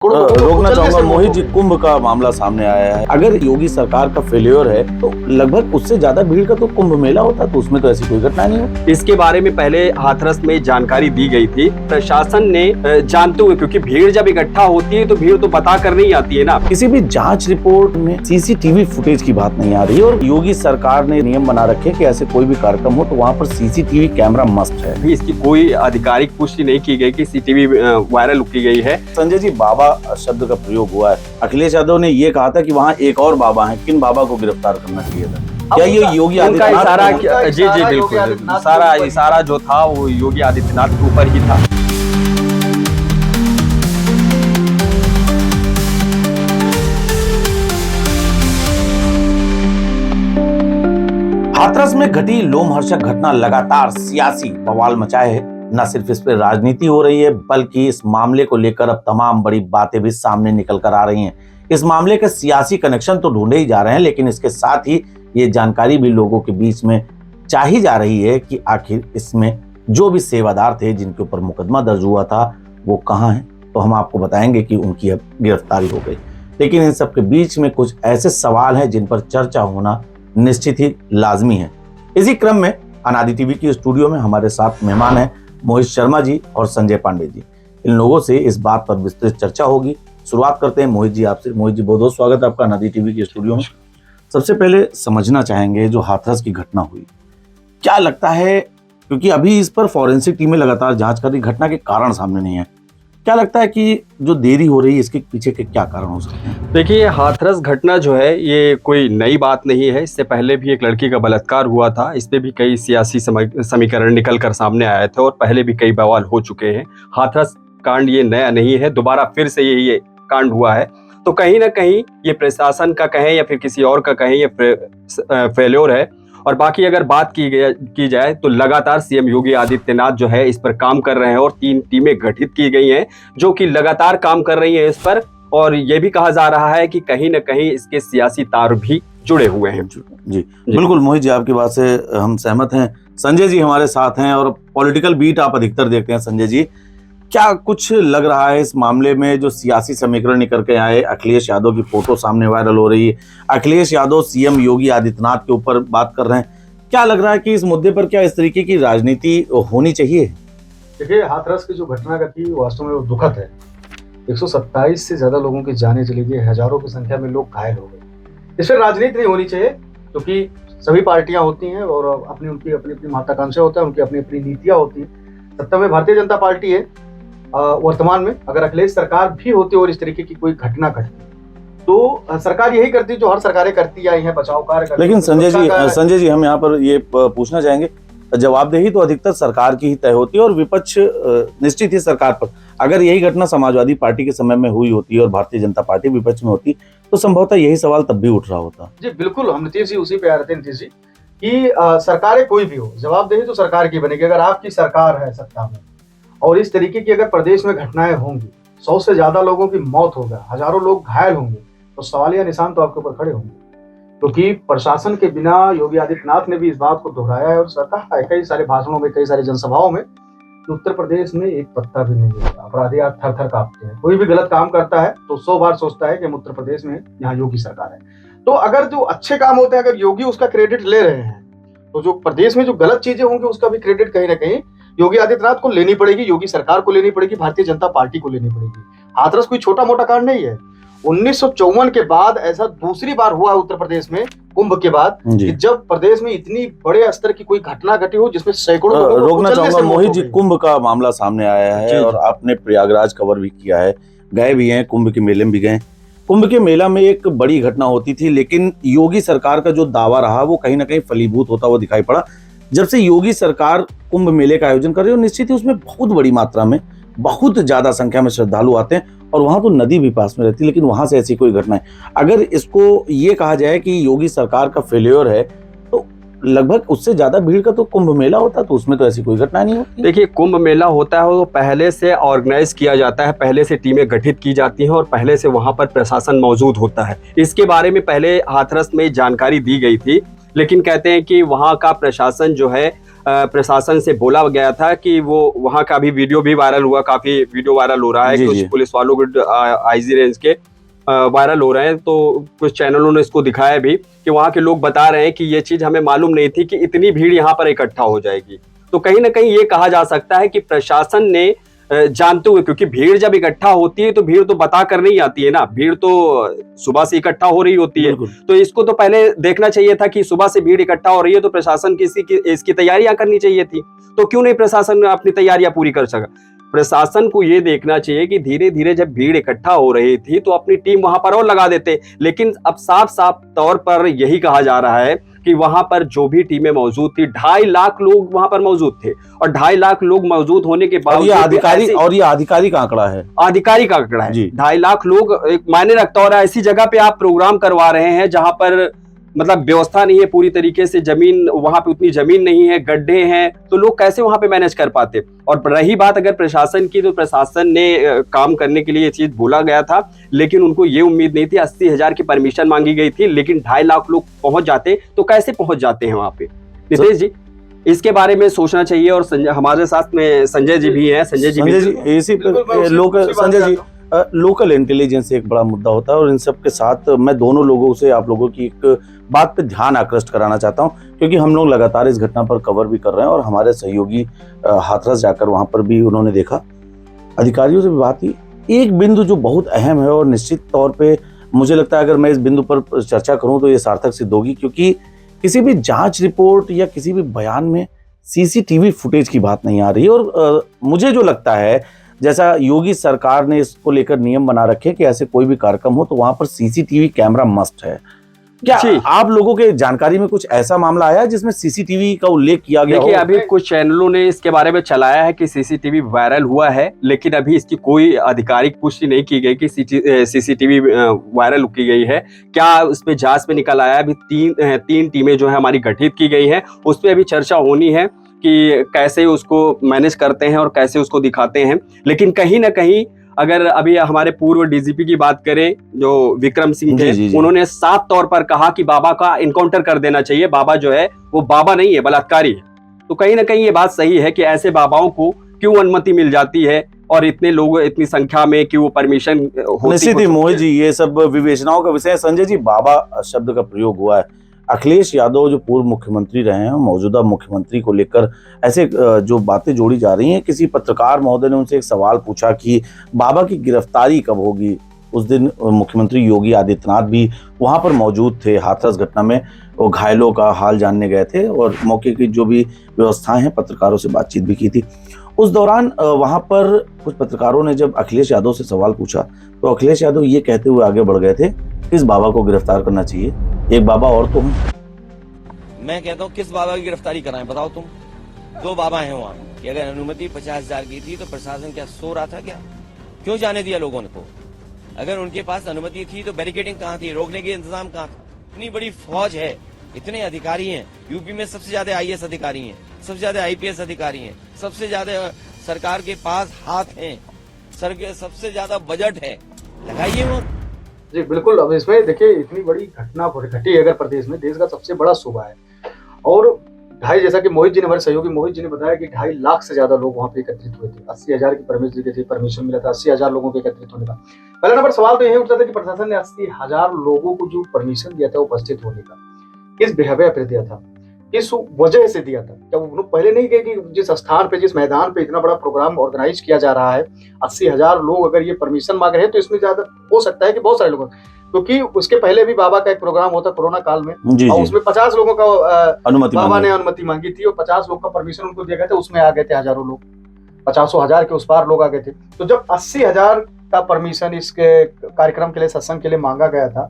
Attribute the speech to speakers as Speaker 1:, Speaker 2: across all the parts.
Speaker 1: रोकना चाहूंगा मोहित जी, कुंभ का मामला सामने आया है। अगर योगी सरकार का फेल्योर है तो लगभग उससे ज्यादा भीड़ का तो कुंभ मेला होता, तो उसमें तो ऐसी कोई घटना नहीं होती।
Speaker 2: इसके बारे में पहले हाथरस में जानकारी दी गई थी। प्रशासन ने जानते हुए, क्योंकि भीड़ जब इकट्ठा होती है तो भीड़ तो बता कर नहीं आती है ना।
Speaker 1: किसी भी जांच रिपोर्ट में सीसीटीवी फुटेज की बात नहीं आ रही है और योगी सरकार ने नियम बना रखे कि ऐसे कोई भी कार्यक्रम हो तो वहाँ पर सीसीटीवी कैमरा मस्ट है।
Speaker 2: अभी इसकी कोई आधिकारिक पुष्टि नहीं की गई कि सीसीटीवी वायरल की गई है।
Speaker 1: संजय जी, बाबा शब्द का प्रयोग हुआ है। अखिलेश यादव ने ये कहा था कि वहाँ एक और बाबा हैं, किन बाबा को गिरफ्तार करना चाहिए था? क्या ये योगी आदित्यनाथ?
Speaker 2: जी बिल्कुल, सारा इशारा जो था वो योगी आदित्यनाथ के ऊपर ही था।
Speaker 1: हाथरस में घटी लोमहर्षक घटना लगातार सियासी बवाल मचाए है। न सिर्फ इस पर राजनीति हो रही है बल्कि इस मामले को लेकर अब तमाम बड़ी बातें भी सामने निकल कर आ रही हैं। इस मामले के सियासी कनेक्शन तो ढूंढे ही जा रहे हैं, लेकिन इसके साथ ही ये जानकारी भी लोगों के बीच में चाही जा रही है कि आखिर इसमें जो भी सेवादार थे जिनके ऊपर मुकदमा दर्ज हुआ था वो कहाँ हैं। तो हम आपको बताएंगे कि उनकी अब गिरफ्तारी हो गई, लेकिन इन सब के बीच में कुछ ऐसे सवाल हैं जिन पर चर्चा होना निश्चित ही लाजमी है। इसी क्रम में अनादि टीवी की स्टूडियो में हमारे साथ मेहमान हैं मोहित शर्मा जी और संजय पांडे जी। इन लोगों से इस बात पर विस्तृत चर्चा होगी। शुरुआत करते हैं मोहित जी आपसे। मोहित जी, बहुत बहुत स्वागत है आपका अनादि टीवी की स्टूडियो में। सबसे पहले समझना चाहेंगे जो हाथरस की घटना हुई, क्या लगता है, क्योंकि अभी इस पर फॉरेंसिक टीमें लगातार जांच कर रही, घटना के कारण सामने नहीं है, क्या लगता है कि जो देरी हो रही है इसके पीछे के क्या कारण हो सकते हैं?
Speaker 2: देखिए, हाथरस घटना जो है ये कोई नई बात नहीं है। इससे पहले भी एक लड़की का बलात्कार हुआ था। इस पे भी कई सियासी समीकरण निकल कर सामने आए थे और पहले भी कई बवाल हो चुके हैं। हाथरस कांड ये नया नहीं है, दोबारा फिर से ये कांड हुआ है। तो कहीं ना कहीं ये प्रशासन का कहें या फिर किसी और का कहें, ये फेल्योर है। और बाकी अगर बात की जाए तो लगातार सीएम योगी आदित्यनाथ जो है इस पर काम कर रहे हैं और 3 टीमें गठित की गई हैं जो कि लगातार काम कर रही हैं इस पर। और ये भी कहा जा रहा है कि कहीं न कहीं इसके सियासी तार भी जुड़े हुए हैं।
Speaker 1: जी बिल्कुल मोहित जी, आपकी बात से हम सहमत हैं। संजय जी हमारे साथ हैं और पॉलिटिकल बीट आप अधिकतर देखते हैं। संजय जी, क्या कुछ लग रहा है इस मामले में जो सियासी समीकरण निकल के आए? अखिलेश यादव की फोटो सामने वायरल हो रही है, अखिलेश यादव सीएम योगी आदित्यनाथ के ऊपर बात कर रहे हैं। क्या लग रहा है कि इस मुद्दे पर क्या इस तरीके की राजनीति होनी चाहिए?
Speaker 3: देखिए, हाथरस की जो घटना घटी वास्तव में वो दुखद है। 127 से ज्यादा लोगों की जानें चली गई, हजारों की संख्या में लोग घायल हो गए। इसमें राजनीति नहीं होनी चाहिए, क्योंकि सभी पार्टियां होती हैं और अपनी अपनी महत्वाकांक्षा होता है, उनकी अपनी अपनी नीतियां होती हैं। सत्ता में भारतीय जनता पार्टी है वर्तमान में। अगर अखिलेश सरकार भी होती और इस तरीके की कोई घटना घटती तो सरकार यही करती जो हर सरकारें करती आई हैं, बचाव कार्य।
Speaker 1: लेकिन संजय जी हम यहाँ पर ये पूछना चाहेंगे, जवाबदेही तो अधिकतर सरकार की ही तय होती है और विपक्ष निश्चित ही सरकार पर। अगर यही घटना समाजवादी पार्टी के समय में हुई होती और भारतीय जनता पार्टी विपक्ष में होती तो संभवतः यही सवाल तब भी उठ रहा होता।
Speaker 3: जी बिल्कुल, हम नीतीश जी उसी पे आ रहे थे नीतीश जी कि सरकारें कोई भी हो, जवाबदेही तो सरकार की बनेगी। अगर आपकी सरकार है सत्ता में और इस तरीके की अगर प्रदेश में घटनाएं होंगी, 100 से ज्यादा लोगों की मौत होगा, हजारों लोग घायल होंगे, तो सवालिया निशान तो आपके ऊपर खड़े होंगे। क्योंकि प्रशासन के बिना, योगी आदित्यनाथ ने भी इस बात को दोहराया है और कहा है कई सारे भाषणों में, कई सारी जनसभाओं में, कि उत्तर प्रदेश में एक पत्ता भी नहीं गिरता। अपराधी आज थर थर कांपते हैं। कोई भी गलत काम करता है तो 100 बार सोचता है कि हम उत्तर प्रदेश में, यहाँ योगी सरकार है। तो अगर जो अच्छे काम होते हैं, अगर योगी उसका क्रेडिट ले रहे हैं, तो जो प्रदेश में जो गलत चीजें होंगी उसका भी क्रेडिट कहीं ना कहीं योगी आदित्यनाथ को लेनी पड़ेगी, योगी सरकार को लेनी पड़ेगी, भारतीय जनता पार्टी को लेनी पड़ेगी। हाथरस कोई छोटा मोटा कांड नहीं है। 1954 के बाद ऐसा दूसरी बार हुआ उत्तर प्रदेश में, कुंभ के बाद, कि जब प्रदेश में इतनी बड़े स्तर की कोई घटना घटी हो जिसमें सैकड़ों
Speaker 1: रोकना चाहूंगा मोहित जी, कुंभ का मामला सामने आया है और आपने प्रयागराज कवर भी किया है, गए भी हैं, कुंभ के मेले में भी गए। कुंभ के मेला में एक बड़ी घटना होती थी, लेकिन योगी सरकार का जो दावा रहा वो कहीं ना कहीं फलीभूत होता हुआ दिखाई पड़ा। जब से योगी सरकार कुंभ मेले का आयोजन कर रही है, निश्चित ही उसमें बहुत बड़ी मात्रा में, बहुत ज्यादा संख्या में श्रद्धालु आते हैं और वहां तो नदी भी पास में रहती है, लेकिन वहां से ऐसी कोई घटना है। अगर इसको ये कहा जाए कि योगी सरकार का फेल्योर है तो लगभग उससे ज्यादा भीड़ का तो कुंभ मेला होता, तो उसमें तो ऐसी कोई घटना नहीं होती।
Speaker 2: देखिए, कुंभ मेला होता है वो पहले से ऑर्गेनाइज किया जाता है, पहले से टीमें गठित की जाती हैं और पहले से वहां पर प्रशासन मौजूद होता है। इसके बारे में पहले हाथरस में जानकारी दी गई थी, लेकिन कहते हैं कि वहां का प्रशासन जो है प्रशासन से बोला गया था कि वो वहाँ का भी वीडियो भी वायरल हुआ, काफी वीडियो वायरल हो रहा है,
Speaker 1: जी,
Speaker 2: कुछ
Speaker 1: जी।
Speaker 2: पुलिस वालों को आईजी रेंज के वायरल हो रहे हैं, तो कुछ चैनलों ने इसको दिखाया भी कि वहाँ के लोग बता रहे हैं कि ये चीज हमें मालूम नहीं थी कि इतनी भीड़ यहाँ पर इकट्ठा हो जाएगी। तो कहीं ना कहीं ये कहा जा सकता है कि प्रशासन ने जानते हुए, क्योंकि भीड़ जब इकट्ठा होती है तो भीड़ तो बता कर नहीं आती है ना, भीड़ तो सुबह से इकट्ठा हो रही होती है।
Speaker 1: बिल्कुल।
Speaker 2: तो इसको तो पहले देखना चाहिए था कि सुबह से भीड़ इकट्ठा हो रही है तो प्रशासन इसकी तैयारियां करनी चाहिए थी। तो क्यों नहीं प्रशासन अपनी तैयारियां पूरी कर सका? प्रशासन को ये देखना चाहिए कि धीरे धीरे जब भीड़ इकट्ठा हो रही थी तो अपनी टीम वहां पर और लगा देते, लेकिन अब साफ साफ तौर पर यही कहा जा रहा है कि वहां पर जो भी टीमें मौजूद थी, 2.5 लाख लोग वहां पर मौजूद थे, और 2.5 लाख लोग मौजूद होने के
Speaker 1: और ये
Speaker 2: बावजूद
Speaker 1: आधिकारिक आंकड़ा है।
Speaker 2: आधिकारिक आंकड़ा है,
Speaker 1: जी।
Speaker 2: 2.5 लाख लोग एक मायने रखता, और ऐसी जगह पे आप प्रोग्राम करवा रहे हैं जहां पर मतलब व्यवस्था नहीं है पूरी तरीके से, जमीन वहां पे उतनी जमीन नहीं है, गड्ढे हैं, तो लोग कैसे वहां पे मैनेज कर पाते? और रही बात अगर प्रशासन की, तो प्रशासन ने काम करने के लिए ये चीज बोला गया था, लेकिन उनको ये उम्मीद नहीं थी। 80,000 की परमिशन मांगी गई थी, लेकिन 2.5 लाख लोग पहुंच जाते तो कैसे पहुंच जाते हैं वहां पे? नितेश जी, इसके बारे में सोचना चाहिए। और हमारे साथ में संजय जी भी हैं। संजय जी
Speaker 1: इसी संजय जी, लोकल इंटेलिजेंस एक बड़ा मुद्दा होता है, और इन सब के साथ मैं दोनों लोगों से, आप लोगों की एक बात पे ध्यान आकृष्ट कराना चाहता हूं, क्योंकि हम लोग लगातार इस घटना पर कवर भी कर रहे हैं, और हमारे सहयोगी हाथरस जाकर वहां पर भी उन्होंने देखा, अधिकारियों से भी बात की। एक बिंदु जो बहुत अहम है, और निश्चित तौर पे मुझे लगता है अगर मैं इस बिंदु पर चर्चा करूं तो ये सार्थक सिद्ध होगी, क्योंकि किसी भी जांच रिपोर्ट या किसी भी बयान में सीसीटीवी फुटेज की बात नहीं आ रही है। और मुझे जो लगता है, जैसा योगी सरकार ने इसको लेकर नियम बना रखे कि ऐसे कोई भी कार्यक्रम हो तो वहां पर सीसीटीवी कैमरा मस्ट है। क्या आप लोगों के जानकारी में कुछ ऐसा मामला आया जिसमें सीसीटीवी का उल्लेख किया गया?
Speaker 2: देखिए, अभी कुछ चैनलों ने इसके बारे में चलाया है कि सीसीटीवी वायरल हुआ है, लेकिन अभी इसकी कोई आधिकारिक पुष्टि नहीं की गई कि सीसीटीवी वायरल की गई है। क्या उस पर जांच में निकल आया? अभी तीन टीमें जो है हमारी गठित की गई है, उस पर अभी चर्चा होनी है कि कैसे उसको मैनेज करते हैं और कैसे उसको दिखाते हैं। लेकिन कहीं ना कहीं अगर अभी हमारे पूर्व डीजीपी की बात करें जो विक्रम सिंह थे, उन्होंने साफ तौर पर कहा कि बाबा का इनकाउंटर कर देना चाहिए। बाबा जो है वो बाबा नहीं है, बलात्कारी है। तो कहीं ना कहीं ये बात सही है कि ऐसे बाबाओं को क्यों अनुमति मिल जाती है, और इतने लोग इतनी संख्या में क्यों परमिशन होती है?
Speaker 1: मोहित जी, ये सब विवेचनाओं का विषय है। संजय जी, बाबा शब्द का प्रयोग हुआ है। अखिलेश यादव जो पूर्व मुख्यमंत्री रहे हैं, मौजूदा मुख्यमंत्री को लेकर ऐसे जो बातें जोड़ी जा रही हैं। किसी पत्रकार महोदय ने उनसे एक सवाल पूछा कि बाबा की गिरफ्तारी कब होगी। उस दिन मुख्यमंत्री योगी आदित्यनाथ भी वहां पर मौजूद थे। हाथरस घटना में वो घायलों का हाल जानने गए थे, और मौके की जो भी व्यवस्थाएं हैं, पत्रकारों से बातचीत भी की थी। उस दौरान वहां पर कुछ पत्रकारों ने जब अखिलेश यादव से सवाल पूछा, तो अखिलेश यादव ये कहते हुए आगे बढ़ गए थे, किस बाबा को गिरफ्तार करना चाहिए, एक बाबा और तो हूं।
Speaker 4: मैं कहता हूँ किस बाबा की गिरफ्तारी कराएं, बताओ तुम। 2 बाबा हैं वहाँ कि अगर अनुमति 50,000 की थी तो प्रशासन क्या सो रहा था क्या? क्यों जाने दिया लोगों को? अगर उनके पास अनुमति थी तो बैरिकेडिंग कहाँ थी, रोकने के इंतजाम कहाँ था? इतनी बड़ी फौज है, इतने अधिकारी हैं, यूपी में सबसे ज्यादा आईएएस अधिकारी हैं, सबसे ज्यादा आईपीएस अधिकारी हैं, सबसे ज्यादा सरकार के पास हाथ हैं, सबसे ज्यादा बजट है, लगाइए वो।
Speaker 3: जी बिल्कुल। अब इसमें देखिए, इतनी बड़ी घटना घटी अगर प्रदेश में, देश का सबसे बड़ा सूबा है, और 2.5, जैसा कि मोहित जी ने, हमारे सहयोगी मोहित जी ने बताया कि 2.5 लाख से ज्यादा लोग वहां पे एकत्रित हुए थे। 80,000 की परमिशन मिला था, 80,000 लोगों को एकत्रित होने का। पहला नंबर सवाल तो यही उठता था कि प्रशासन ने 80,000 लोगों को जो परमिशन दिया था उपस्थित होने का, किस बिहेवियर पे दिया था, किस वजह से दिया था? क्या वो पहले नहीं गए कि जिस स्थान पे, जिस मैदान पे इतना बड़ा प्रोग्राम ऑर्गेनाइज किया जा रहा है, 80,000 लोग अगर ये परमिशन मांग रहे हैं, तो इसमें ज्यादा हो सकता है कि बहुत सारे लोग, क्योंकि उसके पहले भी बाबा का एक प्रोग्राम होता कोरोना काल में, और उसमें 50 लोगों का बाबा ने अनुमति मांगी थी, और 50 लोग का परमिशन उनको दिया गया था। उसमें आ गए थे हजारों लोग, 50,000 के उस पार लोग आ गए थे। तो जब 80,000 का परमिशन इसके कार्यक्रम के लिए, सत्संग के लिए मांगा गया था,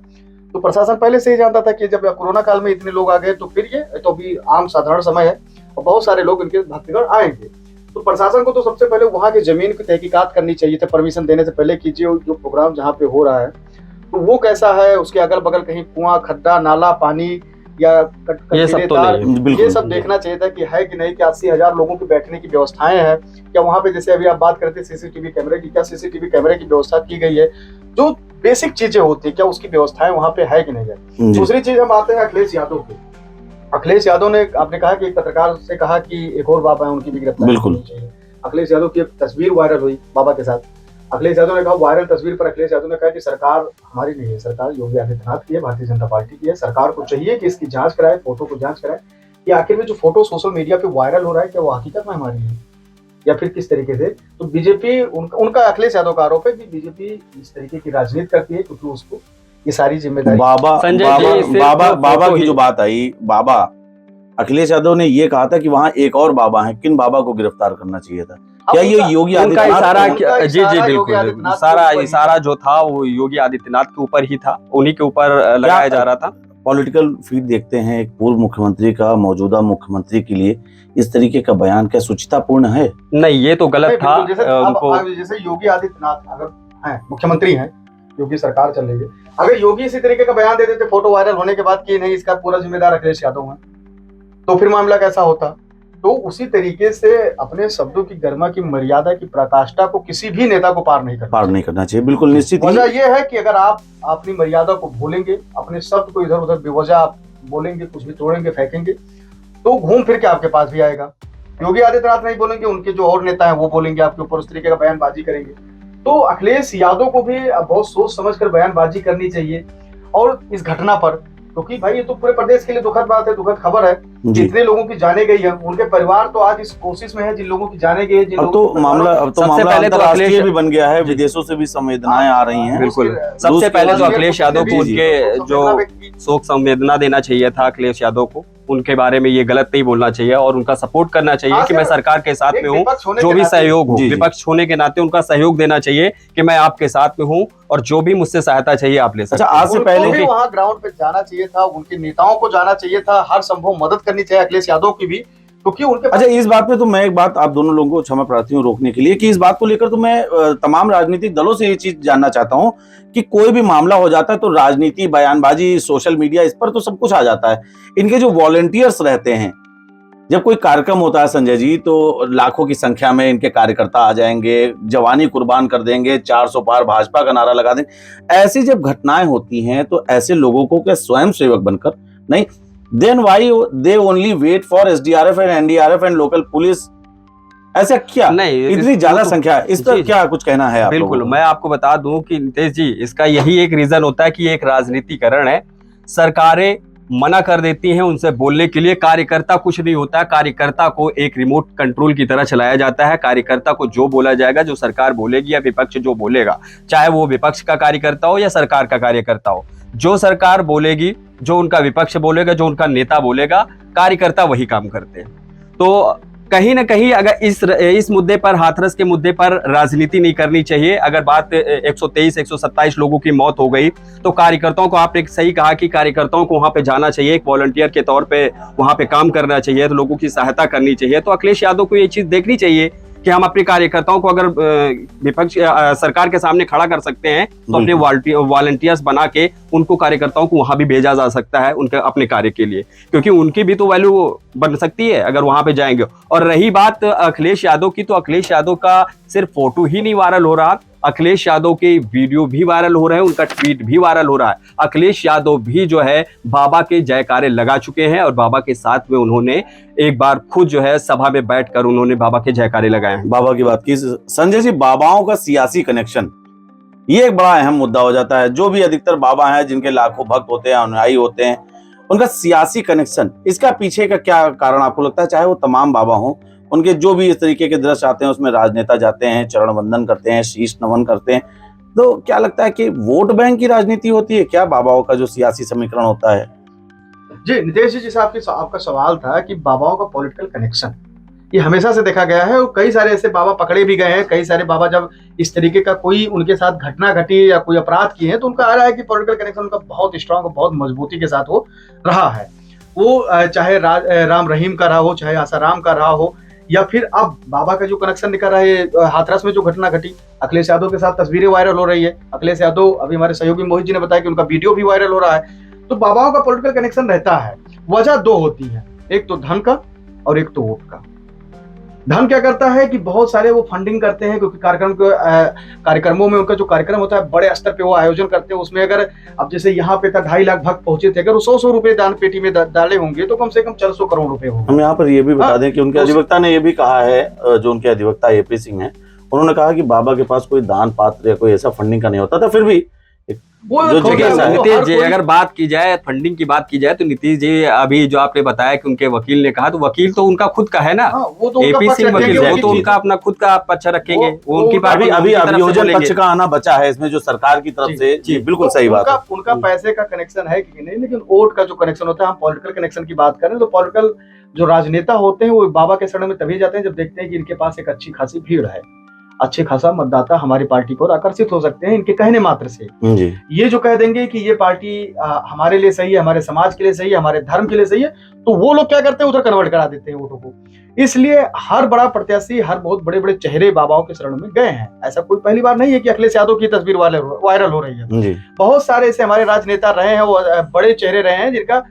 Speaker 3: तो प्रशासन पहले से ही जानता था कि जब कोरोना काल में इतने लोग आ गए, तो फिर ये तो भी आम साधारण समय है और बहुत सारे लोग इनके भक्तगण आएंगे। तो प्रशासन को तो सबसे पहले वहां की जमीन की तहकीकात करनी चाहिए था, परमिशन देने से पहले कीजिए। जो प्रोग्राम जहाँ पे हो रहा है तो वो कैसा है, उसके अगल बगल कहीं कुआं, खड्डा, नाला, पानी या
Speaker 2: ये सब तो नहीं,
Speaker 3: ये सब देखना चाहिए था कि है कि नहीं, कि 80,000 लोगों की बैठने की व्यवस्थाएं हैं क्या वहां पे? जैसे अभी आप बात करते सीसीटीवी कैमरे की, क्या सीसीटीवी कैमरे की व्यवस्था की गई है? जो बेसिक चीजें होती है, क्या उसकी व्यवस्थाएं वहां पे है कि नहीं है? दूसरी चीज हम आते हैं अखिलेश यादव पे। अखिलेश यादव ने, आपने कहा कि एक पत्रकार से कहा कि एक और बाबा है उनकी भी गिरफ्तारी
Speaker 1: बिल्कुल।
Speaker 3: होनी चाहिए। अखिलेश यादव की एक तस्वीर वायरल हुई बाबा के साथ। अखिलेश यादव ने कहा, वायरल तस्वीर पर अखिलेश यादव ने कहा कि सरकार हमारी नहीं है, सरकार योगी आदित्यनाथ की है, भारतीय जनता पार्टी की है। सरकार को चाहिए कि इसकी जांच कराए, फोटो को जांच कराए कि आखिर में जो फोटो सोशल मीडिया पे वायरल हो रहा है क्या वो हकीकत में हमारी है या फिर किस तरीके से। तो बीजेपी, उनका अखिलेश यादव का आरोप है कि बीजेपी इस तरीके की राजनीति करती है क्योंकि उसको ये सारी जिम्मेदारी
Speaker 2: संजय जी, सिर्फ
Speaker 1: बाबा
Speaker 2: फोटो
Speaker 1: की
Speaker 2: ही-
Speaker 1: जो बात आई, बाबा अखिलेश यादव ने ये कहा था कि वहां एक और बाबा हैं, किन बाबा को गिरफ्तार करना चाहिए था? क्या ये योगी
Speaker 2: उनका
Speaker 1: आदित्यनाथ
Speaker 2: इशारा
Speaker 1: को-
Speaker 3: उनका
Speaker 2: जी
Speaker 3: इशारा
Speaker 2: जी
Speaker 3: योगी
Speaker 2: बिल्कुल,
Speaker 3: आदित्यनाथ के
Speaker 2: सारा
Speaker 3: ऊपर ही
Speaker 2: इशारा
Speaker 3: था।
Speaker 2: जो था वो योगी आदित्यनाथ के ऊपर ही था, उन्हीं के ऊपर लगाया जा रहा था।
Speaker 1: पॉलिटिकल फीड देखते हैं, एक पूर्व मुख्यमंत्री का मौजूदा मुख्यमंत्री के लिए इस तरीके का बयान क्या सुचितापूर्ण है?
Speaker 2: नहीं, ये तो गलत
Speaker 3: नहीं,
Speaker 2: था।
Speaker 3: बिल्कुल, जैसे
Speaker 2: उनको
Speaker 3: अब जैसे योगी आदित्यनाथ अगर हैं, मुख्यमंत्री हैं, योगी सरकार चल रही है, अगर योगी इसी तरीके का बयान दे देते फोटो वायरल होने के बाद कि नहीं इसका पूरा जिम्मेदार अखिलेश यादव है, तो फिर मामला कैसा होता। तो उसी तरीके से अपने शब्दों की गरिमा की मर्यादा की पराकाष्ठा को किसी भी नेता को पार नहीं करना
Speaker 1: चाहिए। बिल्कुल निश्चित ही।
Speaker 3: वजह यह है कि अगर आप अपनी मर्यादा को भूलेंगे, अपने शब्द को इधर उधर बेवजह आप बोलेंगे, कुछ भी तोड़ेंगे फेंकेंगे, तो घूम फिर के आपके पास भी आएगा। योगी आदित्यनाथ नहीं बोलेंगे, उनके जो और नेता हैं वो बोलेंगे आपके ऊपर, उस तरीके का बयानबाजी करेंगे। तो अखिलेश यादव को भी बहुत सोच समझकर बयानबाजी करनी चाहिए। और इस घटना पर, क्योंकि भाई ये तो पूरे प्रदेश के लिए दुखद बात है, दुखद खबर है। जितने लोगों की जाने गई है, उनके परिवार तो आज इस कोशिश में है, जिन लोगों की जाने गई है, जिन
Speaker 1: अब
Speaker 3: लोगों
Speaker 1: तो
Speaker 3: के
Speaker 1: मामला
Speaker 2: सबसे पहले तो
Speaker 1: अंतर्राष्ट्रीय भी बन गया है, विदेशों से भी संवेदनाएं आ रही हैं।
Speaker 2: बिल्कुल,
Speaker 3: रूस
Speaker 2: सबसे
Speaker 1: के
Speaker 2: पहले तो
Speaker 1: बारे में
Speaker 2: अखिलेश यादव को
Speaker 1: जी, जी।
Speaker 2: उनके जो शोक संवेदना देना चाहिए था अखिलेश यादव को, उनके बारे में ये गलत नहीं बोलना चाहिए और उनका सपोर्ट करना चाहिए कि मैं सरकार के साथ में हूँ, जो भी सहयोग हो, विपक्ष होने के नाते उनका सहयोग देना चाहिए कि मैं आपके साथ में हूँ और जो भी मुझसे सहायता चाहिए आप ले सकते हैं।
Speaker 1: अच्छा, आज से पहले
Speaker 3: भी वहां ग्राउंड पे जाना चाहिए था, उनके नेताओं को जाना चाहिए था, हर संभव मदद करनी चाहिए अखिलेश यादव की भी, क्योंकि उनके।
Speaker 1: अच्छा, इस बात पे तो मैं एक बात आप दोनों लोगों को क्षमा प्रार्थी हूँ रोकने के लिए, कि इस बात को लेकर तो मैं तमाम राजनीतिक दलों से ये चीज जानना चाहता हूँ कि कोई भी मामला हो जाता है तो राजनीति, बयानबाजी, सोशल मीडिया, इस पर तो सब कुछ आ जाता है। इनके जो वॉलंटियर्स रहते हैं, जब कोई कार्यक्रम होता है संजय जी, तो लाखों की संख्या में इनके कार्यकर्ता आ जाएंगे, जवानी कुर्बान कर देंगे, 400 पार भाजपा का नारा लगा देंगे। ऐसी जब घटनाएं होती हैं तो ऐसे लोगों को क्या स्वयं सेवक बनकर नहीं, then why they only wait for SDRF and NDRF and local police? ऐसा क्या
Speaker 2: नहीं,
Speaker 1: इतनी ज्यादा संख्या, इस पर क्या कुछ कहना है आप लोगों
Speaker 2: बिल्कुल,
Speaker 1: को?
Speaker 2: मैं आपको बता दूं कि नितेश जी, इसका यही एक रीजन होता है कि ये एक राजनीतिकरण है। सरकारें मना कर देती हैं उनसे बोलने के लिए, कार्यकर्ता कुछ नहीं होता है, कार्यकर्ता को एक रिमोट कंट्रोल की तरह चलाया जाता है। कार्यकर्ता को जो बोला जाएगा, जो सरकार बोलेगी या विपक्ष जो बोलेगा, चाहे वो विपक्ष का कार्यकर्ता हो या सरकार का कार्यकर्ता हो, जो सरकार बोलेगी, जो उनका विपक्ष बोलेगा, जो उनका नेता बोलेगा, कार्यकर्ता वही काम करते हैं। तो कहीं ना कहीं अगर इस मुद्दे पर, हाथरस के मुद्दे पर राजनीति नहीं करनी चाहिए। अगर बात 123 127 लोगों की मौत हो गई तो कार्यकर्ताओं को, आपने सही कहा कि कार्यकर्ताओं को वहां पे जाना चाहिए, एक वॉलंटियर के तौर पे वहां पे काम करना चाहिए, तो लोगों की सहायता करनी चाहिए। तो अखिलेश यादव को ये चीज देखनी चाहिए कि हम अपने कार्यकर्ताओं को अगर विपक्ष सरकार के सामने खड़ा कर सकते हैं तो अपने वॉलंटियर्स बना के उनको, कार्यकर्ताओं को वहां भी भेजा जा सकता है उनके अपने कार्य के लिए, क्योंकि उनकी भी तो वैल्यू बन सकती है अगर वहां पे जाएंगे। और रही बात अखिलेश यादव की, तो अखिलेश यादव का सिर्फ फोटो ही नहीं वायरल हो रहा, अखिलेश यादव के वीडियो भी वायरल हो रहे हैं, उनका ट्वीट भी वायरल हो रहा है। अखिलेश यादव भी जो है बाबा के जयकारे लगा चुके हैं और बाबा के साथ में उन्होंने एक बार खुद जो है सभा में बैठकर उन्होंने बाबा के जयकारे लगाए हैं।
Speaker 1: बाबा की बात की संजय जी, बाबाओं का सियासी कनेक्शन, ये एक बड़ा अहम मुद्दा हो जाता है। जो भी अधिकतर बाबा हैं, जिनके लाखों भक्त होते हैं, अनुयायी होते हैं, उनका सियासी कनेक्शन, इसका पीछे का क्या कारण आपको लगता है? चाहे वो तमाम बाबा हों, उनके जो भी इस तरीके के दृश्य आते हैं उसमें राजनेता जाते हैं, चरण वंदन करते हैं, शीश नमन करते हैं, तो क्या लगता है कि वोट बैंक की राजनीति होती है क्या बाबाओं का जो सियासी समीकरण होता है?
Speaker 3: जी नितेश जी, जैसे आपका सवाल था कि बाबाओं का पॉलिटिकल कनेक्शन, ये हमेशा से देखा गया है और कई सारे ऐसे बाबा पकड़े भी गए हैं। कई सारे बाबा जब इस तरीके का कोई उनके साथ घटना घटी या कोई अपराध किए हैं तो उनका आ रहा है कि पॉलिटिकल कनेक्शन उनका बहुत स्ट्रांग और बहुत मजबूती के साथ वो रहा है। वो चाहे राम रहीम का रहा हो, चाहे आसाराम का रहा हो, या फिर अब बाबा का जो कनेक्शन निकल रहा है हाथरस में जो घटना घटी, अखिलेश यादव के साथ तस्वीरें वायरल हो रही है। अखिलेश यादव, अभी हमारे सहयोगी मोहित जी ने बताया कि उनका वीडियो भी वायरल हो रहा है। तो बाबाओं का पॉलिटिकल कनेक्शन रहता है। वजह दो होती है, एक तो धन का और एक तो वोट का। धन क्या करता है कि बहुत सारे वो फंडिंग करते हैं, क्योंकि कार्यक्रमों में उनका जो कार्यक्रम होता है बड़े स्तर पे वो आयोजन करते हैं। उसमें अगर अब जैसे यहाँ पे था 2.5 लाख भक्त पहुंचे थे, अगर वो 100 रुपए दान पेटी में डाले होंगे तो कम से कम 400 करोड़ रुपए होंगे।
Speaker 1: हम यहाँ पर ये भी बता दें कि उनके अधिवक्ता ने ये भी कहा है, जो उनके अधिवक्ता एपी सिंह हैं, उन्होंने कहा कि बाबा के पास कोई दान पात्र या कोई ऐसा फंडिंग का नहीं होता था, फिर भी
Speaker 2: नीतीश जी अगर बात की जाए फंडिंग की बात की जाए तो नीतीश जी अभी जो आपने बताया कि उनके वकील ने कहा, तो वकील तो उनका खुद का है ना,
Speaker 3: वो तो
Speaker 2: एपी सिंह वकील, वो तो उनका अपना खुद का पक्ष रखेंगे, वो उनकी
Speaker 1: अभी अभियोजन पक्ष का आना बचा है इसमें, जो सरकार की तरफ से। जी बिल्कुल सही बात है।
Speaker 3: उनका पैसे का कनेक्शन है कि नहीं, लेकिन वोट का जो कनेक्शन होता है, हम पॉलिटिकल कनेक्शन की बात करें तो पॉलिटिकल जो राजनेता होते हैं वो बाबा के शरण में तभी जाते हैं जब देखते हैं कि इनके पास एक अच्छी खासी भीड़ है, अच्छे खासा मतदाता हमारी पार्टी को आकर्षित हो सकते हैं इनके कहने मात्र से।
Speaker 1: जी।
Speaker 3: ये जो कह देंगे कि ये पार्टी हमारे लिए सही है, हमारे समाज के लिए सही है, हमारे धर्म के लिए सही है, तो वो लोग क्या करते हैं उधर कन्वर्ट करा देते हैं वोटों को। इसलिए हर बड़ा प्रत्याशी, हर बहुत बड़े बड़े चेहरे बाबाओं के शरण में गए हैं। ऐसा कोई पहली बार नहीं है कि अखिलेश यादव की तस्वीर वायरल हो रही है।
Speaker 1: जी।
Speaker 3: बहुत सारे ऐसे हमारे राजनेता रहे हैं, वो बड़े चेहरे रहे हैं जिनका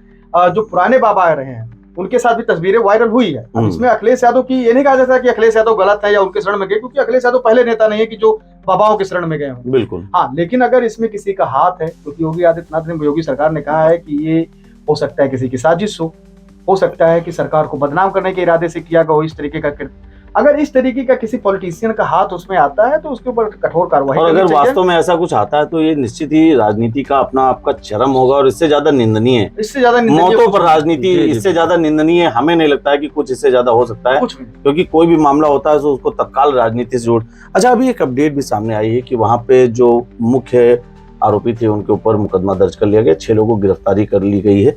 Speaker 3: जो पुराने बाबा रहे हैं उनके साथ भी तस्वीरें वायरल हुई है। इसमें अखिलेश यादव की ये नहीं कहा जाता कि अखिलेश यादव गलत है या उनके शरण में गए, क्योंकि अखिलेश यादव पहले नेता नहीं है कि जो बाबाओं के शरण में गए हों।
Speaker 1: बिल्कुल।
Speaker 3: हाँ, लेकिन अगर इसमें किसी का हाथ है, क्योंकि योगी आदित्यनाथ ने, योगी सरकार ने कहा है कि ये हो सकता है किसी की साजिश हो सकता है कि सरकार को बदनाम करने के इरादे से किया गया हो इस तरीके का कृत्य। अगर इस तरीके का किसी पॉलिटिशियन का हाथ उसमें आता है तो उसके ऊपर कठोर कार्रवाई
Speaker 1: और अगर वास्तव में ऐसा कुछ आता है तो ये निश्चित ही राजनीति का अपना आपका चरम होगा, और इससे ज्यादा निंदनीय है।
Speaker 3: इससे ज्यादा
Speaker 1: मौतों पर राजनीति इससे ज्यादा निंदनीय हमें नहीं लगता है कि कुछ इससे ज्यादा हो सकता है, क्योंकि कोई भी मामला होता है तो उसको तत्काल राजनीति से जोड़। अच्छा, अभी एक अपडेट भी सामने आई है कि वहां पे जो मुख्य आरोपी थे उनके ऊपर मुकदमा दर्ज कर लिया गया, 6 लोगों को गिरफ्तारी कर ली गई है।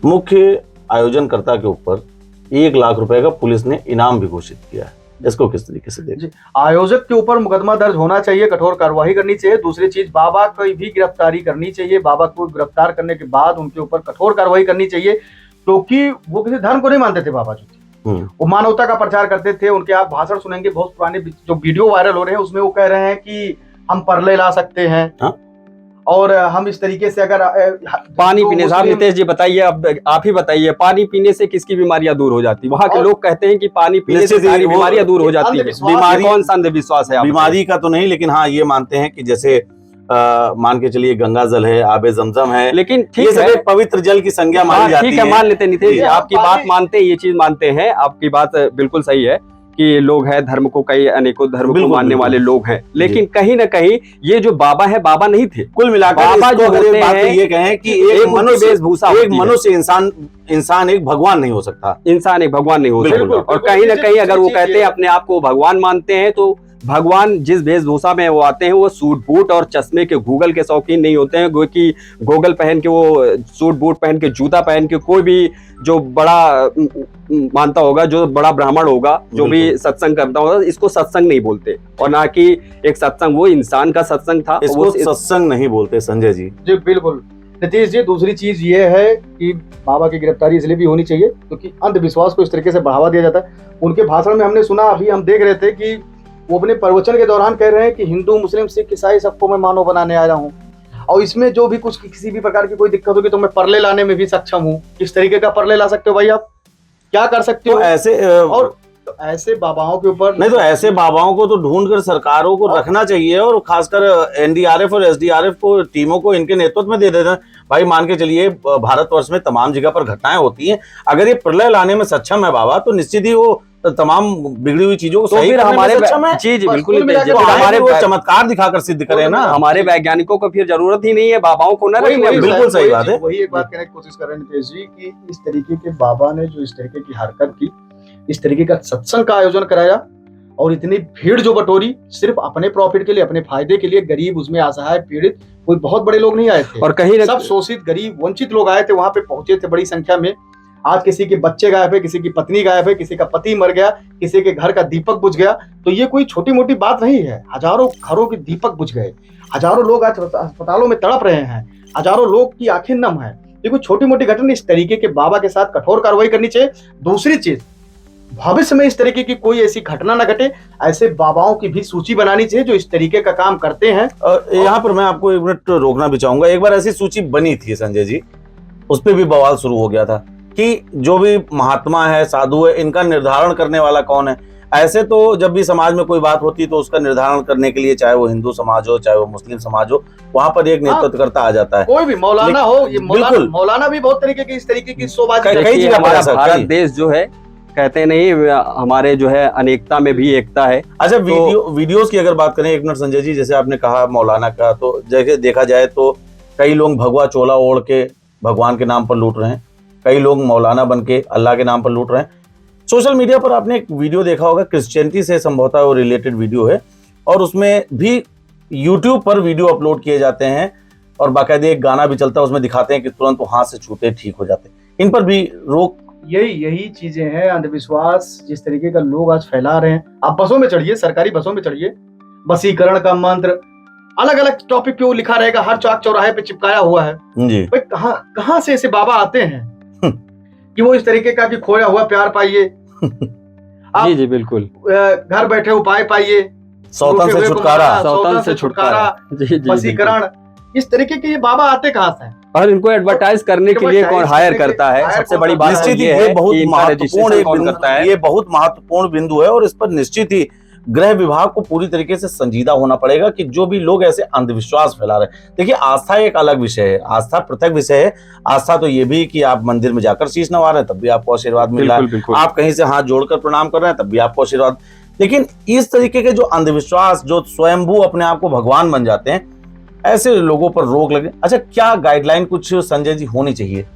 Speaker 1: मुख्य आयोजनकर्ता के ऊपर 1 लाख रुपए का पुलिस ने इनाम भी घोषित किया है। इसको किस तरीके से देखें?
Speaker 3: आयोजक के ऊपर मुकदमा दर्ज होना चाहिए, कठोर कार्रवाई करनी चाहिए। दूसरी चीज, बाबा की भी गिरफ्तारी करनी चाहिए। बाबा को गिरफ्तार करने के बाद उनके ऊपर कठोर कार्रवाई करनी चाहिए, क्योंकि वो किसी धर्म को नहीं मानते थे। बाबा जो थे वो मानवता का प्रचार करते थे। उनके आप भाषण सुनेंगे, बहुत पुराने जो वीडियो वायरल हो रहे हैं उसमें वो कह रहे हैं कि हम परले ला सकते हैं और हम इस तरीके से अगर
Speaker 2: पानी पीने से, नीतीश जी बताइए, अब आप ही बताइए, पानी पीने से किसकी बीमारियां दूर हो जाती है? वहाँ के लोग कहते हैं कि पानी पीने से सारी बीमारियां दूर हो जाती है। बीमारी कौन सा अंधविश्वास है?
Speaker 1: बीमारी का तो नहीं, लेकिन हाँ ये मानते हैं कि जैसे मान के चलिए गंगा जल है, आबे जमजम है,
Speaker 2: लेकिन
Speaker 1: ठीक है, पवित्र जल की संज्ञा मानी जाती है।
Speaker 2: ठीक है, मान लेते नीतीश जी, आपकी बात मानते हैं, ये चीज मानते हैं, आपकी बात बिल्कुल सही है कि लोग हैं, धर्म को कई अनेकों धर्म को मानने वाले लोग हैं, लेकिन कहीं ना कहीं ये जो बाबा है, बाबा नहीं थे।
Speaker 1: कुल मिलाकर
Speaker 2: बाबा जो होते हैं,
Speaker 1: ये कहें कि एक मनुष्य इंसान एक भगवान नहीं हो सकता।
Speaker 2: इंसान एक भगवान नहीं हो सकता। और कहीं ना कहीं अगर वो कहते हैं अपने आप को भगवान मानते हैं, तो भगवान जिस वेशभूषा में वो आते हैं वो सूट बूट और चश्मे के गूगल के शौकीन नहीं होते हैं, कि गोगल पहन के, वो सूट बूट पहन के, जूता पहन के, कोई भी जो बड़ा मानता होगा, जो बड़ा ब्राह्मण होगा, जो भी सत्संग करता होगा, इसको सत्संग नहीं बोलते। और ना कि एक सत्संग, वो इंसान का सत्संग था,
Speaker 1: इसको सत्संग नहीं बोलते। संजय जी
Speaker 3: जी बिल्कुल। नीतीश जी, दूसरी चीज ये है कि बाबा की गिरफ्तारी इसलिए भी होनी चाहिए क्योंकि अंधविश्वास को इस तरीके से बढ़ावा दिया जाता है। उनके भाषण में हमने सुना, अभी हम देख रहे थे कि वो अपने प्रवचन के दौरान कह रहे हैं कि हिंदू, मुस्लिम, सिख, ईसाई सबको मैं मानव बनाने आया हूँ, और इसमें जो भी कुछ किसी भी प्रकार की कोई दिक्कत होगी तो मैं परले लाने में भी सक्षम हूँ। किस तरीके का परले ला सकते हो भाई, आप क्या कर सकते हो? ऐसे बाबाओं के ऊपर
Speaker 1: नहीं, तो ऐसे बाबाओं को तो ढूंढकर सरकारों को रखना चाहिए, और खासकर एनडीआरएफ और एसडीआरएफ को, टीमों को इनके नेतृत्व में दे देना। भाई मान के चलिए भारतवर्ष में तमाम जगह पर घटनाएं होती हैं, अगर ये प्रलय लाने में सक्षम है बाबा, तो निश्चित ही वो तमाम बिगड़ी हुई चीजों को सही करने में सक्षम है।
Speaker 2: जी बिल्कुल,
Speaker 1: हमारे वो चमत्कार दिखाकर सिद्ध करें ना।
Speaker 2: हमारे वैज्ञानिकों को फिर जरूरत ही नहीं है बाबाओं को ना रखने।
Speaker 1: बिल्कुल सही बात है।
Speaker 3: वही एक बात कहने की कोशिश कर रहे हैं नीतीश जी कि इस तरीके के बाबा ने जो इस तरीके की हरकत की, इस तरीके का सत्संग का आयोजन कराया और इतनी भीड़ जो बटोरी सिर्फ अपने प्रॉफिट के लिए, अपने फायदे के लिए, गरीब, उसमें असहाय, पीड़ित, कोई बहुत बड़े लोग नहीं आए थे,
Speaker 2: और कहीं
Speaker 3: सब शोषित, गरीब, वंचित लोग आए थे, वहां पे पहुंचे थे बड़ी संख्या में। आज किसी के बच्चे गायब है, किसी की पत्नी गायब है, किसी का पति मर गया, किसी के घर का दीपक बुझ गया, तो ये कोई छोटी मोटी बात नहीं है। हजारों घरों के दीपक बुझ गए, हजारों लोग आज अस्पतालों में तड़प रहे हैं, हजारों लोग की आंखें नम है। ये कोई छोटी मोटी घटना। इस तरीके के बाबा के साथ कठोर कार्रवाई करनी चाहिए। दूसरी चीज, भविष्य में इस तरीके की कोई ऐसी घटना न घटे, ऐसे बाबाओं की भी सूची बनानी चाहिए जो इस तरीके का काम करते हैं।
Speaker 1: यहाँ पर मैं आपको 1 मिनट रोकना भी चाहूंगा। एक बार ऐसी सूची बनी थी संजय जी, उस पर भी बवाल शुरू हो गया था कि जो भी महात्मा है, साधु है, इनका निर्धारण करने वाला कौन है। ऐसे तो जब भी समाज में कोई बात होती है तो उसका निर्धारण करने के लिए, चाहे वो हिंदू समाज हो चाहे वो मुस्लिम समाज हो, वहां पर एक नेतृत्वकर्ता आ जाता है।
Speaker 3: कोई भी मौलाना हो, ये
Speaker 1: बिल्कुल।
Speaker 3: मौलाना भी बहुत तरीके की इस तरीके की शोबाजी
Speaker 1: कई
Speaker 3: करते हैं।
Speaker 1: जगह
Speaker 2: हमारा
Speaker 1: ऐसा
Speaker 2: भारत
Speaker 1: कई-
Speaker 2: देश जो है, कहते नहीं हमारे जो है अनेकता में भी एकता है।
Speaker 1: अच्छा, वीडियोस की अगर बात करें, एक मिनट संजय जी, जैसे आपने कहा मौलाना का, तो जैसे देखा जाए तो कई लोग भगवा चोला ओढ़ के भगवान के नाम पर लूट रहे हैं, कई लोग मौलाना बन के अल्लाह के नाम पर लूट रहे हैं। सोशल मीडिया पर आपने एक वीडियो देखा होगा, क्रिश्चियनिटी से संभवतः वो रिलेटेड वीडियो है, और उसमें भी यूट्यूब पर वीडियो अपलोड किए जाते हैं और बाकायदे एक गाना भी चलता है, उसमें दिखाते हैं कि तुरंत वो हाथ से छूते ठीक हो जाते हैं। इन पर भी रोक।
Speaker 3: यही चीजें हैं, अंधविश्वास जिस तरीके का लोग आज फैला रहे हैं। आप बसों में चढ़िए, सरकारी बसों में चढ़िए, वशीकरण का मंत्र अलग अलग टॉपिक पे वो लिखा रहेगा, हर चौक चौराहे पे चिपकाया हुआ है।
Speaker 1: जी।
Speaker 3: भाई कहाँ से ऐसे बाबा आते हैं कि वो इस तरीके का कि खोया हुआ प्यार पाइए,
Speaker 2: जी जी बिल्कुल,
Speaker 3: घर बैठे उपाय पाइए,
Speaker 1: सौतन से छुटकारा,
Speaker 2: सौतन से छुटकारा, जी जी
Speaker 3: वशीकरण, इस तरीके के ये बाबा आते कहाँ से हैं?
Speaker 2: और इनको एडवर्टाइज करने के लिए कौन हायर करता है? सबसे बड़ी बात
Speaker 1: निश्चित ही
Speaker 2: ये है
Speaker 1: बहुत
Speaker 2: कि इनका
Speaker 1: महत्वपूर्ण
Speaker 2: रजिस्ट्रेशन
Speaker 1: एक
Speaker 2: कौन
Speaker 1: बिंदु,
Speaker 2: करता है?
Speaker 1: ये बहुत महत्वपूर्ण बिंदु है और इस पर निश्चित ही गृह विभाग को पूरी तरीके से संजीदा होना पड़ेगा कि जो भी लोग ऐसे अंधविश्वास फैला रहे हैं। देखिए, आस्था एक अलग विषय है, आस्था पृथक विषय है। आस्था तो ये भी कि आप मंदिर में जाकर शीश नवा रहे हैं तब भी आपको आशीर्वाद मिल रहा है,
Speaker 2: बिल्कुल।
Speaker 1: आप कहीं से हाथ जोड़कर प्रणाम कर रहे हैं तब भी आपको आशीर्वाद। लेकिन इस तरीके के जो अंधविश्वास, जो स्वयंभू अपने आप को भगवान बन जाते हैं, ऐसे लोगों पर रोक लगे। अच्छा, क्या गाइडलाइन कुछ संजय जी होनी चाहिए?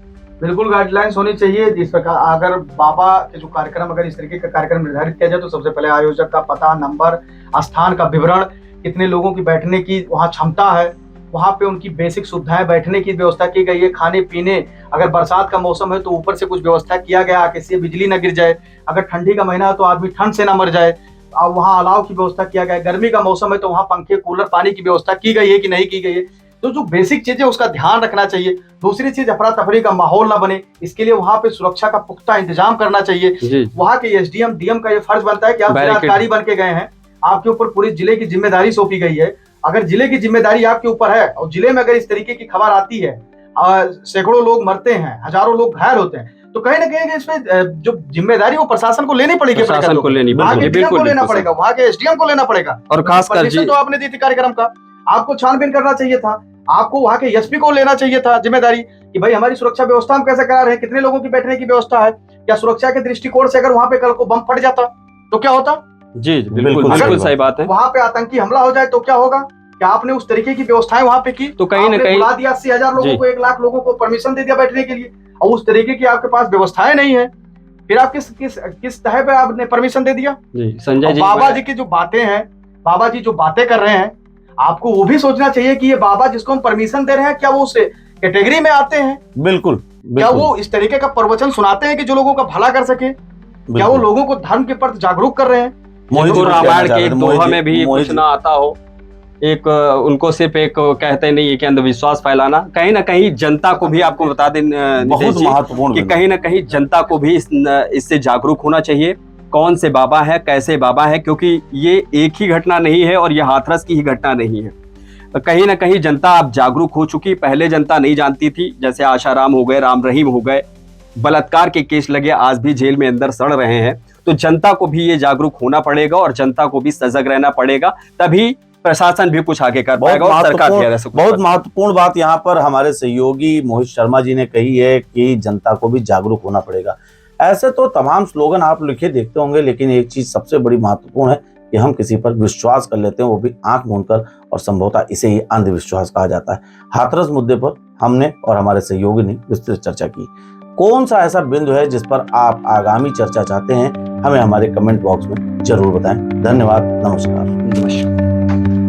Speaker 3: बिल्कुल गाइडलाइंस होनी चाहिए। जिस प्रकार अगर बाबा के जो कार्यक्रम, अगर इस तरीके का कार्यक्रम निर्धारित किया जाए तो सबसे पहले आयोजक का पता, नंबर, स्थान का विवरण, कितने लोगों की बैठने की वहाँ क्षमता है, वहाँ पे उनकी बेसिक सुविधाएं, बैठने की व्यवस्था की गई है, खाने पीने, अगर बरसात का मौसम है तो ऊपर से कुछ व्यवस्था किया गया कि इससे बिजली न गिर जाए, अगर ठंडी का महीना है तो आदमी ठंड से ना मर जाए, अब वहाँ अलाव की व्यवस्था किया गया है, गर्मी का मौसम है तो वहाँ पंखे, कूलर, पानी की व्यवस्था की गई है कि नहीं की गई है। तो जो बेसिक चीजें उसका ध्यान रखना चाहिए। दूसरी चीज, अफरा तफरी का माहौल ना बने, इसके लिए वहाँ पे सुरक्षा का पुख्ता इंतजाम करना चाहिए। वहाँ के एसडीएम, डीएम का ये फर्ज बनता है कि आप जिलाधिकारी बन के गए हैं, आपके ऊपर पूरी जिले की जिम्मेदारी सौंपी गई है। अगर जिले की जिम्मेदारी आपके ऊपर है और जिले में अगर इस तरीके की खबर आती है, सैकड़ों लोग मरते हैं, हजारों लोग घायल होते हैं, तो कहीं ना कहीं इसमें जो जिम्मेदारी वो प्रशासन को लेनी पड़ेगी,
Speaker 2: प्रशासन को लेनी
Speaker 3: पड़ेगी, को लेना पड़ेगा, वहाँ के एसडीएम को लेना पड़ेगा।
Speaker 2: और खासकर जी,
Speaker 3: तो आपने दी थी कार्यक्रम का, आपको छानबीन करना चाहिए था, आपको वहाँ के एसपी को लेना चाहिए था जिम्मेदारी कि भाई हमारी सुरक्षा व्यवस्था हम कैसे करा रहे हैं, कितने लोगों की बैठने की व्यवस्था है, क्या सुरक्षा के दृष्टिकोण से अगर वहाँ पे कल को बम फट जाता तो क्या होता?
Speaker 2: जी बिल्कुल सही बात है।
Speaker 3: वहाँ पे आतंकी हमला हो जाए तो क्या होगा? क्या आपने उस तरीके की व्यवस्थाएं वहाँ पे की?
Speaker 2: तो कहीं ना कहीं
Speaker 3: बुला दिया 80,000 लोगों को, 1 लाख लोगों को परमिशन दे दिया बैठने के लिए, और उस तरीके की आपके पास व्यवस्थाएं नहीं है, फिर आप किस तरह पे आपने परमिशन दे दिया?
Speaker 2: जी संजय जी,
Speaker 3: बाबा जी की जो बातें हैं, बाबा जी जो बातें कर रहे हैं, आपको वो भी सोचना चाहिए कि ये बाबा जिसको हम परमिशन दे रहे हैं, क्या वो उस कैटेगरी में आते हैं?
Speaker 1: बिल्कुल।
Speaker 3: क्या वो इस तरीके का प्रवचन सुनाते हैं कि जो लोगों का भला कर सके? क्या वो लोगों को धर्म के प्रति जागरूक कर रहे हैं?
Speaker 2: रामायण के एक दोहा में भी कुछ ना आता हो, एक उनको सिर्फ एक कहते नहीं है कि अंधविश्वास फैलाना, कहीं ना कहीं जनता को भी आपको बता दें
Speaker 1: बहुत महत्वपूर्ण
Speaker 2: कि कहीं ना कहीं जनता को भी इससे जागरूक होना चाहिए, कौन से बाबा है, कैसे बाबा है, क्योंकि ये एक ही घटना नहीं है और ये हाथरस की ही घटना नहीं है। कहीं ना कहीं जनता अब जागरूक हो चुकी, पहले जनता नहीं जानती थी, जैसे आशाराम हो गए, राम रहीम हो गए, बलात्कार के केस लगे, आज भी जेल में अंदर सड़ रहे हैं। तो जनता को भी ये जागरूक होना पड़ेगा और जनता को भी सजग रहना पड़ेगा, तभी प्रशासन भी कुछ आगे कर पाएगा और सरकार भी।
Speaker 1: बहुत महत्वपूर्ण बात यहाँ पर हमारे सहयोगी मोहित शर्मा जी ने कही है कि जनता को भी जागरूक होना पड़ेगा। ऐसे तो तमाम स्लोगन आप लिखे देखते होंगे, लेकिन एक चीज सबसे बड़ी महत्वपूर्ण है कि हम किसी पर विश्वास कर लेते हैं, वो भी आंख मूंदकर, और संभवतः इसे ही अंधविश्वास कहा जाता है। हाथरस मुद्दे पर हमने और हमारे सहयोगी ने विस्तृत चर्चा की। कौन सा ऐसा बिंदु है जिस पर आप आगामी चर्चा चाहते हैं, हमें हमारे कमेंट बॉक्स में जरूर बताएं। धन्यवाद, नमस्कार।